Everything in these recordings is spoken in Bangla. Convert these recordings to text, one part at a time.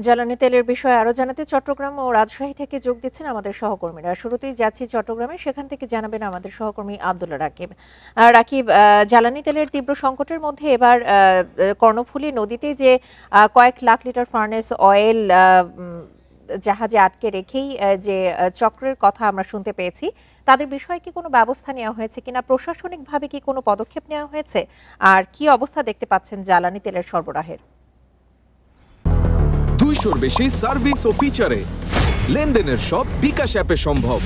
জ্বালানি তেলের বিষয়ে আরো জানাতে চট্টগ্রাম ও রাজশাহী থেকে যোগ দিচ্ছেন আমাদের সহকর্মীরা। শুরুতেই যাচ্ছি চট্টগ্রামে, সেখান থেকে জানাবেন আমাদের সহকর্মী আব্দুল্লাহ রাকিব। রাকিব, জ্বালানি তেলের তীব্র সংকটের মধ্যে এবার কর্ণফুলী নদীতে যে কয়েক লাখ লিটার ফার্নেস অয়েল জাহাজে আটকে রেখেই যে চক্রের কথা আমরা শুনতে পেয়েছি, তাদের বিষয়ে কি কোনো ব্যবস্থা নেওয়া হয়েছে কিনা, প্রশাসনিকভাবে কি কোনো পদক্ষেপ নেওয়া হয়েছে, আর কি অবস্থা দেখতে পাচ্ছেন জ্বালানি তেলের সরবরাহের? 200-র বেশি সার্ভিস ও ফিচারে লেনদেনের সব বিকাশ অ্যাপে সম্ভব।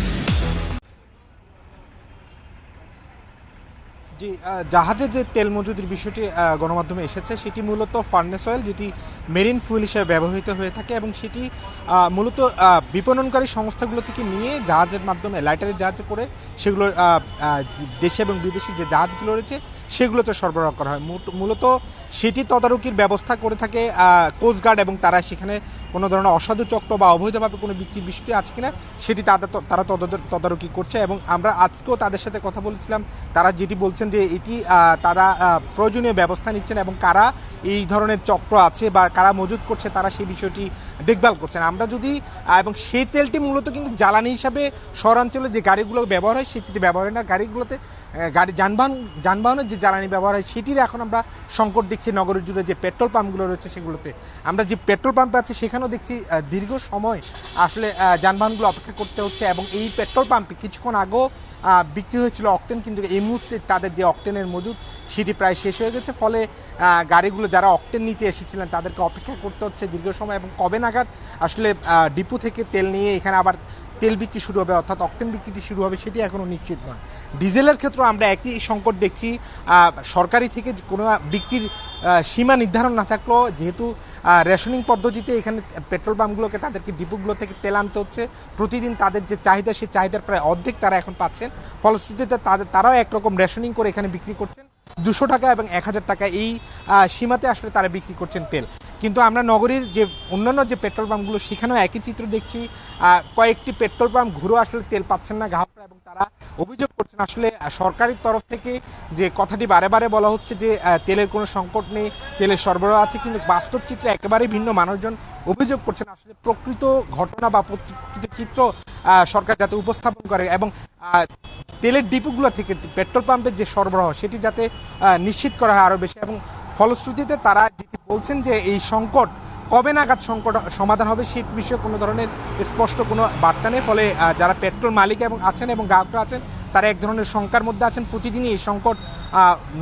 জি, জাহাজে যে তেল মজুদের বিষয়টি গণমাধ্যমে এসেছে সেটি মূলত ফার্নেস অয়েল, যেটি মেরিন ফুয়েল হিসেবে ব্যবহৃত হয়ে থাকে এবং সেটি মূলত বিপণনকারী সংস্থাগুলো থেকে নিয়ে জাহাজের মাধ্যমে লাইটারের জাহাজে করে সেগুলো দেশে এবং বিদেশি যে জাহাজগুলো রয়েছে সেগুলোতে সরবরাহ করা হয়। মূলত সেটি তদারকির ব্যবস্থা করে থাকে কোস্টগার্ড, এবং তারা সেখানে কোনো ধরনের অসাধু চক্র বা অবৈধভাবে কোনো বিক্রির বিষয়টি আছে কিনা সেটি তারা তদারকি করছে। এবং আমরা আজকেও তাদের সাথে কথা বলেছিলাম, তারা যেটি বলছেন যে এটি তারা প্রয়োজনীয় ব্যবস্থা নিচ্ছেন এবং কারা এই ধরনের চক্র আছে বা কারা মজুত করছে তারা সেই বিষয়টি দেখভাল করছেন। আমরা যদি এবং সেই তেলটি মূলত কিন্তু জ্বালানি হিসাবে শহরাঞ্চলে যে গাড়িগুলো ব্যবহার হয় সেটিতে ব্যবহার হয় না, গাড়িগুলোতে যানবাহনের যে জ্বালানি ব্যবহার হয় সেটির এখন আমরা সংকট দেখছি। নগরের জুড়ে যে পেট্রোল পাম্পগুলো রয়েছে সেগুলোতে, আমরা যে পেট্রোল পাম্পে আছি সেখানেও দেখছি দীর্ঘ সময় আসলে যানবাহনগুলো অপেক্ষা করতে হচ্ছে। এবং এই পেট্রোল পাম্পে কিছুক্ষণ আগেও বিক্রি হয়েছিল অকটেন, কিন্তু এই মুহূর্তে তাদের যে অকটেনের মজুদ সেটি প্রায় শেষ হয়ে গেছে। ফলে গাড়িগুলো যারা অকটেন নিতে এসেছিলেন তাদেরকে অপেক্ষা করতে হচ্ছে দীর্ঘ সময়। এবং কবে নাগাদ আসলে ডিপো থেকে তেল নিয়ে এখানে আবার তেল বিক্রি শুরু হবে, অর্থাৎ অকটেন বিক্রিটি শুরু হবে, সেটি এখনও নিশ্চিত নয়। ডিজেলের ক্ষেত্রেও আমরা একই সংকট দেখছি। সরকারি থেকে কোনো বিক্রির সীমা নির্ধারণ না থাকলেও যেহেতু রেশনিং পদ্ধতিতে এখানে পেট্রোল পাম্পগুলোকে তাদেরকে ডিপোগুলো থেকে তেল আনতে হচ্ছে, প্রতিদিন তাদের যে চাহিদা সেই চাহিদার প্রায় অর্ধেক তারা এখন পাচ্ছেন। ফলশ্রুতিতে তারাও একরকম রেশনিং করে এখানে বিক্রি করছেন 200 টাকা এবং 1000 টাকা, এই সীমাতে আসলে তারা বিক্রি করছেন তেল। কিন্তু আমরা নগরীর যে অন্যান্য যে পেট্রোল পাম্পগুলো সেখানেও একই চিত্র দেখছি। কয়েকটি পেট্রোল পাম্প ঘুরেও আসলে তেল পাচ্ছেন না গ্রাহকরা, এবং তারা অভিযোগ করছেন আসলে সরকারের তরফ থেকে যে কথাটি বারে বারে বলা হচ্ছে যে তেলের কোনো সংকট নেই, তেলের সরবরাহ আছে, কিন্তু বাস্তব চিত্র একেবারেই ভিন্ন। মানুষজন অভিযোগ করছেন আসলে প্রকৃত ঘটনা বা প্রকৃত চিত্র সরকার যাতে উপস্থাপন করে এবং তেলের ডিপোগুলো থেকে পেট্রোল পাম্পের যে সরবরাহ সেটি যাতে নিশ্চিত করা হয় আরও বেশি। এবং ফলশ্রুতিতে তারা যেটি বলছেন যে এই সংকট কবে নাগাদ সংকট সমাধান হবে সেই বিষয়ে কোনো ধরনের স্পষ্ট কোনো বার্তা নেই। ফলে যারা পেট্রোল মালিক এবং আছেন এবং গ্রাহকরা আছেন তারা এক ধরনের শঙ্কার মধ্যে আছেন। প্রতিদিনই এই সংকট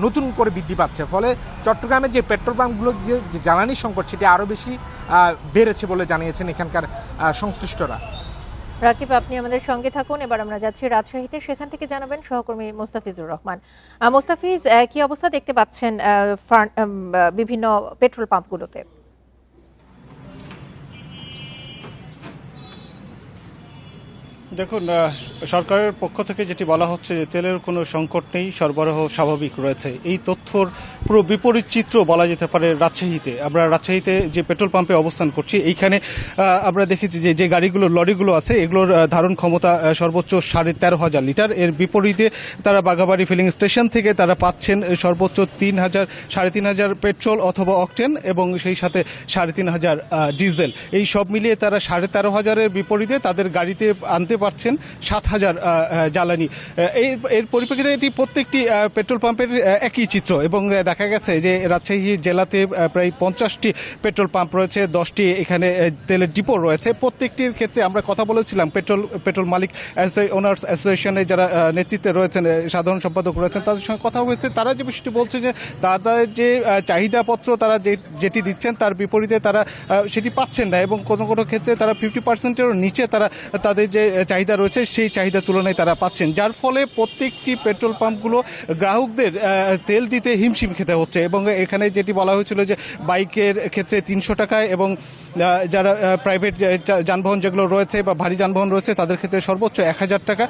নতুন করে বৃদ্ধি পাচ্ছে। ফলে চট্টগ্রামে যে পেট্রোল পাম্পগুলো যে জ্বালানির সংকট সেটি আরও বেশি বেড়েছে বলে জানিয়েছেন এখানকার সংশ্লিষ্টরা। রাকিব, আপনি আমাদের সঙ্গে থাকুন। এবার আমরা যাচ্ছি রাজশাহীতে, সেখান থেকে জানাবেন সহকর্মী মোস্তাফিজুর রহমান। মোস্তাফিজ, কি অবস্থা দেখতে পাচ্ছেন বিভিন্ন পেট্রোল পাম্পগুলোতে? দেখুন, সরকারের পক্ষ থেকে যেটি বলা হচ্ছে যে তেলের কোনো সংকট নেই, সরবরাহ স্বাভাবিক রয়েছে, এই তথ্যর পুরো বিপরীত চিত্র বলা যেতে পারে রাজশাহীতে। আমরা রাজশাহীতে যে পেট্রোল পাম্পে অবস্থান করছি এইখানে আমরা দেখেছি যে গাড়িগুলো লরিগুলো আছে এগুলোর ধারণ ক্ষমতা সর্বোচ্চ 13,500 লিটার। এর বিপরীতে তারা বাঘাবাড়ি ফিলিং স্টেশন থেকে তারা পাচ্ছেন সর্বোচ্চ 3,000-3,500 পেট্রোল অথবা অকটেন এবং সেই সাথে 3,500 ডিজেল। এই সব মিলিয়ে তারা 13,500-এর বিপরীতে তাদের গাড়িতে আনতে পারছেন 7,000 জ্বালানি। এর পরিপ্রেক্ষিতে এটি প্রত্যেকটি পেট্রোল পাম্পের একই চিত্র। এবং দেখা গেছে যে রাজশাহী জেলাতে প্রায় 50টি পেট্রোল পাম্প রয়েছে, 10টি এখানে তেলের ডিপো রয়েছে। প্রত্যেকটির ক্ষেত্রে আমরা কথা বলেছিলাম পেট্রোল মালিক ওনার্স অ্যাসোসিয়েশনে যারা নেতৃত্বে রয়েছেন, সাধারণ সম্পাদক রয়েছেন, তাদের সঙ্গে কথা হয়েছে। তারা যে বিষয়টি বলছে যে তাদের যে চাহিদাপত্র তারা যেটি দিচ্ছেন তার বিপরীতে তারা সেটি পাচ্ছেন না, এবং কোনো কোনো ক্ষেত্রে তারা 50%-এরও নিচে তারা তাদের যে চাহিদা রয়েছে সেই চাহিদা তুলনায় তারা পাচ্ছেন, যার ফলে প্রত্যেকটি পেট্রোল পাম্পগুলো গ্রাহকদের তেল দিতে হিমশিম খেতে হচ্ছে। এবং এখানে যেটি বলা হয়েছিল যে বাইকের ক্ষেত্রে 300 টাকায় এবং যারা প্রাইভেট যানবাহন যেগুলো রয়েছে বা ভারী যানবাহন রয়েছে তাদের ক্ষেত্রে সর্বোচ্চ 1,000 টাকা,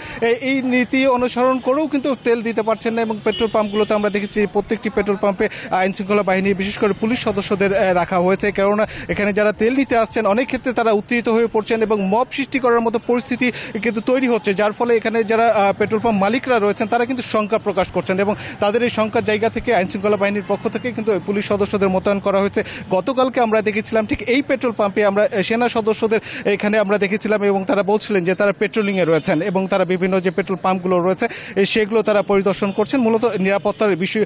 এই নীতি অনুসরণ করেও কিন্তু তেল দিতে পারছেন না। এবং পেট্রোল পাম্পগুলোতে আমরা দেখেছি প্রত্যেকটি পেট্রোল পাম্পে আইন শৃঙ্খলা বাহিনী বিশেষ করে পুলিশ সদস্যদের রাখা হয়েছে, কেননা এখানে যারা তেল নিতে আসছেন অনেক ক্ষেত্রে তারা উত্তেজিত হয়ে পড়ছেন এবং মব সৃষ্টি করার মতো পরিস্থিতি কিন্তু তৈরি হচ্ছে, যার ফলে এখানে যারা পেট্রোল পাম্প মালিকরা রয়েছেন তারা কিন্তু শঙ্কা প্রকাশ করছেন এবং তাদের এই শঙ্কার জায়গা থেকে আইনশৃঙ্খলা বাহিনীর পক্ষ থেকে কিন্তু পুলিশ সদস্যদের মোতায়েন করা হয়েছে। গতকালকে আমরা দেখেছিলাম ঠিক এই পেট্রোল পাম্পে আমরা সেনা সদস্যদের এখানে আমরা দেখেছিলাম এবং তারা বলছিলেন যে তারা পেট্রোলিংয়ে রয়েছেন এবং তারা বিভিন্ন যে পেট্রোল পাম্পগুলো রয়েছে সেগুলো তারা পরিদর্শন করছেন, মূলত নিরাপত্তার বিষয়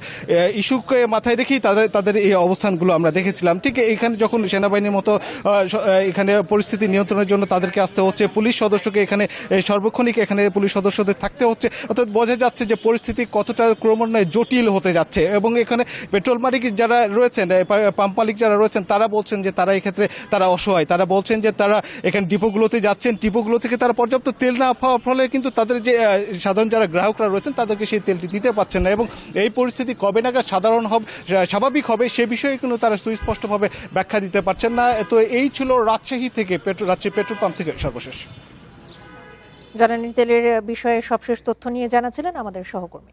ইস্যুকে মাথায় রেখেই তাদের এই অবস্থানগুলো আমরা দেখেছিলাম। ঠিক এখানে যখন সেনাবাহিনীর মতো এখানে পরিস্থিতি নিয়ন্ত্রণের জন্য তাদেরকে আসতে হচ্ছে, পুলিশ সদস্যকে এখানে সর্বক্ষণিক এখানে পুলিশ সদস্যদের থাকতে হচ্ছে, অর্থাৎ বোঝা যাচ্ছে যে পরিস্থিতি কতটা ক্রমান্বয়ে জটিল হতে যাচ্ছে। এবং এখানে পেট্রোল মালিক যারা রয়েছেন, পাম্প মালিক যারা রয়েছেন তারা বলছেন যে তারা এক্ষেত্রে তারা অসহায়। তারা বলছেন যে তারা এখানে ডিপোগুলোতে যাচ্ছেন, ডিপোগুলো থেকে তারা পর্যাপ্ত তেল না পাওয়ার ফলে কিন্তু তাদের যে সাধারণ যারা গ্রাহকরা রয়েছেন তাদেরকে সেই তেলটি দিতে পারছেন না এবং এই পরিস্থিতি কবে নাগাদ স্বাভাবিক হবে সে বিষয়ে কিন্তু তারা সুস্পষ্টভাবে ব্যাখ্যা দিতে পারছেন না। তো এই ছিল রাজশাহী থেকে রাজশাহী পেট্রোল পাম্প থেকে সর্বশেষ। জ্বালানি তেলের বিষয়ে সবশেষ তথ্য নিয়ে জানাচ্ছিলেন আমাদের সহকর্মী।